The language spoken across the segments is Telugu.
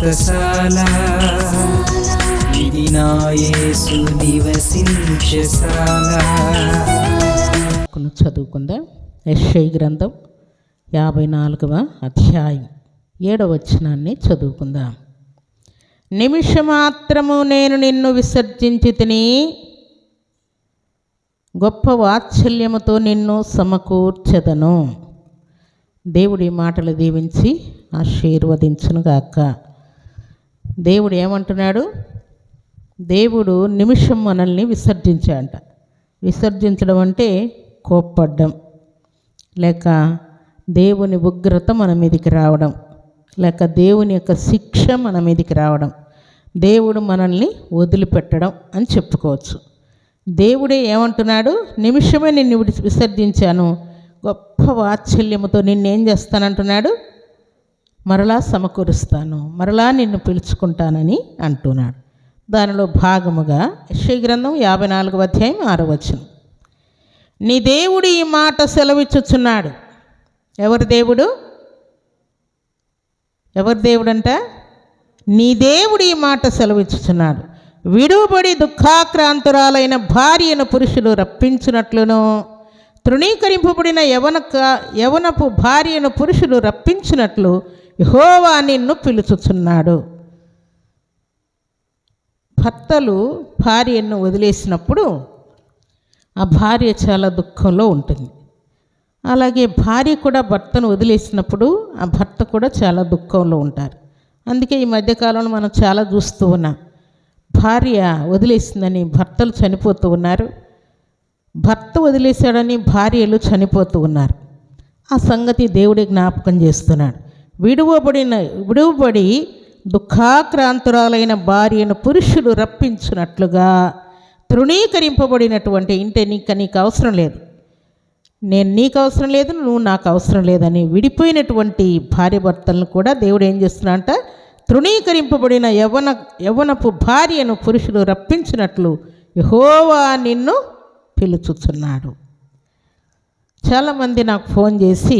వ్రతశాల ఇది నా యేసు నివసించశాల. చదువుకుందాం. యెషయా గ్రంథం 54వ అధ్యాయం 7వ వచనాన్ని చదువుకుందాం. నిమిషమాత్రము నేను నిన్ను విసర్జించి తిని గొప్ప వాత్సల్యముతో నిన్ను సమకూర్చెదను. దేవుడి మాటలు దీవించి ఆశీర్వదించునుగాక. దేవుడు ఏమంటున్నాడు? దేవుడు నిమిషం మనల్ని విసర్జించాడంట. విసర్జించడం అంటే కోప్పడ్డం, లేక దేవుని ఉగ్రత మన మీదకి రావడం, లేక దేవుని యొక్క శిక్ష మన మీదకి రావడం, దేవుడు మనల్ని వదిలిపెట్టడం అని చెప్పుకోవచ్చు. దేవుడే ఏమంటున్నాడు? నిమిషమే నిన్ను విసర్జించాను, గొప్ప వాత్సల్యముతో నిన్నేం చేస్తానంటున్నాడు? మరలా సమకూరుస్తాను, మరలా నిన్ను పిలుచుకుంటానని అంటున్నాడు. దానిలో భాగముగా యెషయా గ్రంథం 54వ అధ్యాయం 6వ వచనం. నీ దేవుడు ఈ మాట సెలవిచ్చుచున్నాడు. ఎవరి దేవుడు? ఎవరి దేవుడంట? నీ దేవుడు ఈ మాట సెలవిచ్చుచున్నాడు. విడుబడి దుఃఖాక్రాంతురాలైన భార్యను పురుషులు రప్పించినట్లును, తృణీకరింపబడిన యవనపు భార్యను పురుషులు రప్పించినట్లు యెహోవా నిన్ను పిలుచుచున్నాడు. భర్తలు భార్యను వదిలేసినప్పుడు ఆ భార్య చాలా దుఃఖంలో ఉంటుంది. అలాగే భార్య కూడా భర్తను వదిలేసినప్పుడు ఆ భర్త కూడా చాలా దుఃఖంలో ఉంటారు. అందుకే ఈ మధ్యకాలంలో మనం చాలా చూస్తూ ఉన్నాం. భార్య వదిలేసిందని భర్తలు చనిపోతూ ఉన్నారు, భర్త వదిలేశాడని భార్యలు చనిపోతూ ఉన్నారు. ఆ సంగతి దేవుడే జ్ఞాపకం చేస్తున్నాడు. విడువబడి దుఃఖాక్రాంతురాలైన భార్యను పురుషులు రప్పించినట్లుగా తృణీకరింపబడినటువంటి ఇంటే నీకు అవసరం లేదు, నేను నీకు అవసరం లేదు, నువ్వు నాకు అవసరం లేదని విడిపోయినటువంటి భార్య భర్తలను కూడా దేవుడు ఏం చేస్తున్నాడంట? తృణీకరింపబడిన యవ్వనపు భార్యను పురుషులు రప్పించినట్లు యెహోవా నిన్ను పిలుచుచున్నాడు. చాలామంది నాకు ఫోన్ చేసి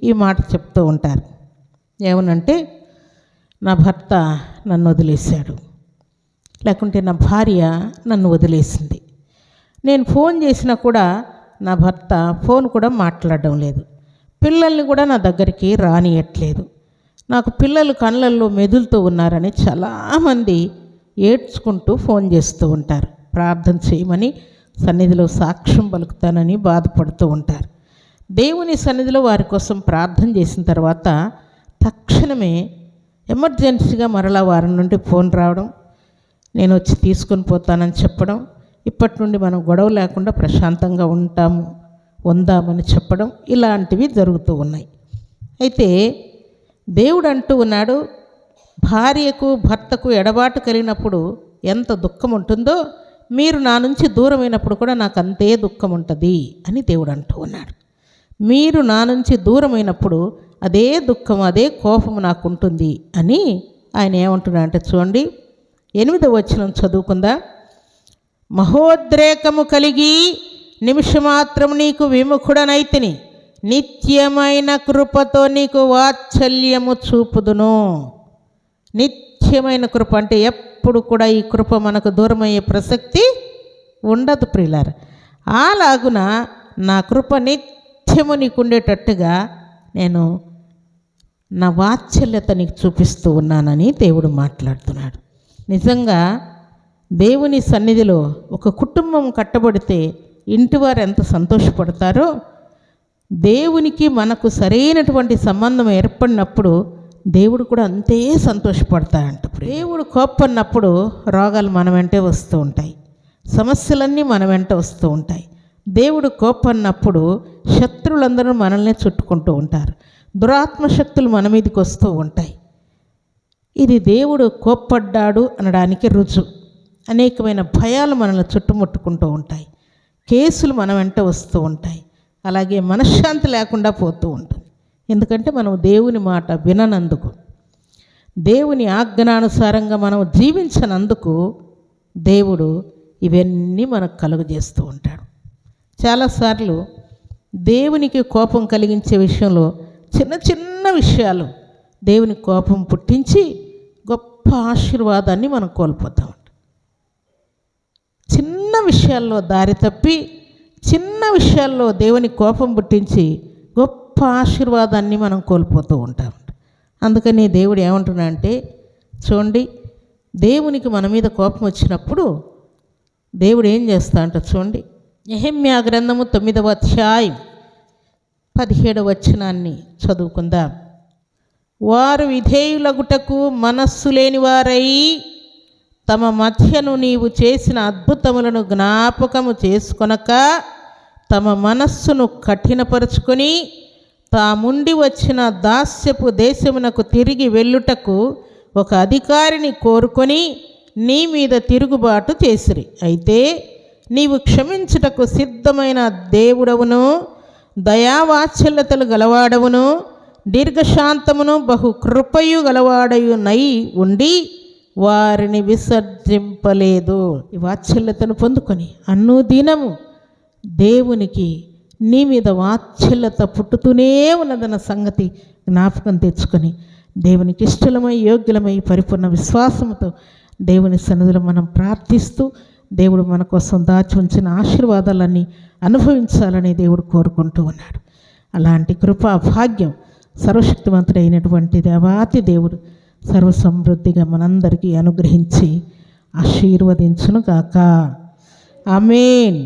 ఈ మాట చెప్తూ ఉంటారు. ఏమనంటే, నా భర్త నన్ను వదిలేశాడు, లేకుంటే నా భార్య నన్ను వదిలేసింది. నేను ఫోన్ చేసినా కూడా నా భర్త ఫోన్ కూడా మాట్లాడడం లేదు, పిల్లల్ని కూడా నా దగ్గరికి రానియట్లేదు, నాకు పిల్లలు కళ్ళల్లో మెదులుతూ ఉన్నారని చాలామంది ఏడ్చుకుంటూ ఫోన్ చేస్తూ ఉంటారు. ప్రార్థన చేయమని, సన్నిధిలో సాక్ష్యం పలుకుతానని బాధపడుతూ ఉంటారు. దేవుని సన్నిధిలో వారి కోసం ప్రార్థన చేసిన తర్వాత తక్షణమే ఎమర్జెన్సీగా మరలా వారి నుండి ఫోన్ రావడం, నేను వచ్చి తీసుకొని పోతానని చెప్పడం, ఇప్పటి నుండి మనం గొడవ లేకుండా ప్రశాంతంగా ఉందామని చెప్పడం, ఇలాంటివి జరుగుతూ ఉన్నాయి. అయితే దేవుడు అంటూ ఉన్నాడు, భార్యకు భర్తకు ఎడబాటు కలిగినప్పుడు ఎంత దుఃఖం ఉంటుందో మీరు నా నుంచి దూరమైనప్పుడు కూడా నాకు అంతే దుఃఖం ఉంటుంది అని దేవుడు అంటూ ఉన్నాడు. మీరు నా నుంచి దూరమైనప్పుడు అదే దుఃఖం, అదే కోపము నాకు ఉంటుంది అని ఆయన ఏమంటున్నాడంటే చూడండి, 8వ వచనం చదువుకుందా. మహోద్రేకము కలిగి నిమిషమాత్రం నీకు విముఖుడనైతిని, నిత్యమైన కృపతో నీకు వాత్సల్యము చూపుదును. నిత్యమైన కృప అంటే ఎప్పుడు కూడా ఈ కృప మనకు దూరమయ్యే ప్రసక్తి ఉండదు ప్రియులారా. అలాగున నా కృప నిత్యము నీకు ఉండేటట్టుగా నేను నా వాత్సల్యత నీకు చూపిస్తూ ఉన్నానని దేవుడు మాట్లాడుతున్నాడు. నిజంగా దేవుని సన్నిధిలో ఒక కుటుంబం కట్టబడితే ఇంటివారు ఎంత సంతోషపడతారో, దేవునికి మనకు సరైనటువంటి సంబంధం ఏర్పడినప్పుడు దేవుడు కూడా అంతే సంతోషపడతాడంట. దేవుడు కోప్పన్నప్పుడు రోగాలు మన వెంటే వస్తూ ఉంటాయి, సమస్యలన్నీ మన వెంట వస్తూ ఉంటాయి. దేవుడు కోప్పన్నప్పుడు శత్రువులందరూ మనల్ని చుట్టుకుంటూ ఉంటారు, దురాత్మశక్తులు మన మీదకి వస్తూ ఉంటాయి. ఇది దేవుడు కోప్పడ్డాడు అనడానికి రుజువు. అనేకమైన భయాలు మనల్ని చుట్టుముట్టుకుంటూ ఉంటాయి, కేసులు మన వెంట వస్తూ ఉంటాయి, అలాగే మనశ్శాంతి లేకుండా పోతూ ఉంటుంది. ఎందుకంటే మనం దేవుని మాట విననందుకు, దేవుని ఆజ్ఞానుసారంగా మనం జీవించనందుకు దేవుడు ఇవన్నీ మనకు కలుగజేస్తూ ఉంటాడు. చాలాసార్లు దేవునికి కోపం కలిగించే విషయంలో చిన్న చిన్న విషయాలు దేవుని కోపం పుట్టించి గొప్ప ఆశీర్వాదాన్ని మనం కోల్పోతాం. చిన్న విషయాల్లో దారి తప్పి, చిన్న విషయాల్లో దేవుని కోపం పుట్టించి గొప్ప ఆశీర్వాదాన్ని మనం కోల్పోతూ ఉంటాం. అందుకని దేవుడు ఏమంటున్నా అంటే, చూడండి, దేవునికి మన మీద కోపం వచ్చినప్పుడు దేవుడు ఏం చేస్తా అంట చూడండి. యెహెమ్యా గ్రంథము 9వ అధ్యాయం 17వ వచనాన్ని చదువుకుందాం. వారు విధేయులగుటకు మనస్సు లేని వారై తమ మధ్యను నీవు చేసిన అద్భుతములను జ్ఞాపకము చేసుకొనక తమ మనస్సును కఠినపరుచుకొని తాముండి వచ్చిన దాస్యపు దేశమునకు తిరిగి వెళ్ళుటకు ఒక అధికారిని కోరుకొని నీ మీద తిరుగుబాటు చేసిరి. అయితే నీవు క్షమించుటకు సిద్ధమైన దేవుడవును, దయావాత్సల్యతలు గలవాడవును, దీర్ఘశాంతమును బహు కృపయు గలవాడయు నై ఉండి వారిని విసర్జింపలేదు. ఈ వాత్సల్యతను పొందుకొని అనుదినము దేవునికి నీ మీద వాత్సల్యత పుట్టుతూనే ఉన్నదన్న సంగతి జ్ఞాపకం తెచ్చుకొని దేవునికి ఇష్టలమై యోగ్యులమై పరిపూర్ణ విశ్వాసంతో దేవుని సన్నిధిలో మనం ప్రార్థిస్తూ దేవుడు మన కోసం దాచి ఉంచిన ఆశీర్వాదాలన్నీ అనుభవించాలని దేవుడు కోరుకుంటూ ఉన్నాడు. అలాంటి కృపా భాగ్యం సర్వశక్తివంతుడైనటువంటి దేవాతి దేవుడు సర్వసమృద్ధిగా మనందరికీ అనుగ్రహించి ఆశీర్వదించును గాక. ఆమేన్.